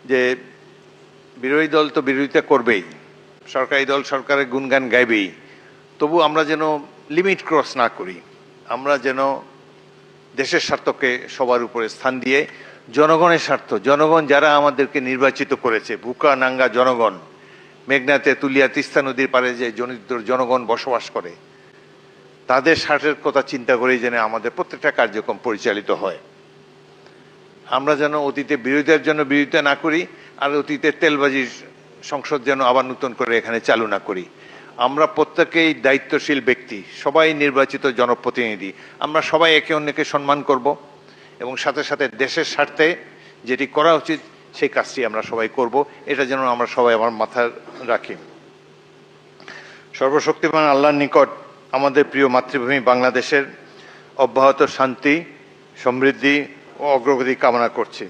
যে বিরোধী দল তো বিরোধিতা করবেই, সরকারি দল সরকারের গুণগান গাইবেই, তবু আমরা যেন লিমিট ক্রস না করি। আমরা যেন দেশের স্বার্থকে সবার উপরে স্থান দিয়ে জনগণের স্বার্থ, জনগণ যারা আমাদেরকে নির্বাচিত করেছে, বুকা নাঙ্গা জনগণ, মেঘনাতে তুলিয়া তিস্তা নদীর পারে যে জনগণ বসবাস করে, তাদের স্বার্থের কথা চিন্তা করেই যেন আমাদের প্রত্যেকটা কার্যক্রম পরিচালিত হয়। আমরা যেন অতীতে বিরোধিতার জন্য বিরোধিতা না করি, আর অতীতের তেলবাজির সংসদ যেন আবার নতুন করে এখানে চালু না করি। আমরা প্রত্যেকেই দায়িত্বশীল ব্যক্তি, সবাই নির্বাচিত জনপ্রতিনিধি। আমরা সবাই একে অন্যকে সম্মান করব এবং সাথে সাথে দেশের স্বার্থে যেটি করা উচিত সেই কাজটি আমরা সবাই করব। এটা যেন আমরা সবাই আমার মাথায় রাখি। সর্বশক্তিমান আল্লাহর নিকট আমাদের প্রিয় মাতৃভূমি বাংলাদেশের অব্যাহত শান্তি, সমৃদ্ধি ও অগ্রগতি কামনা করছি।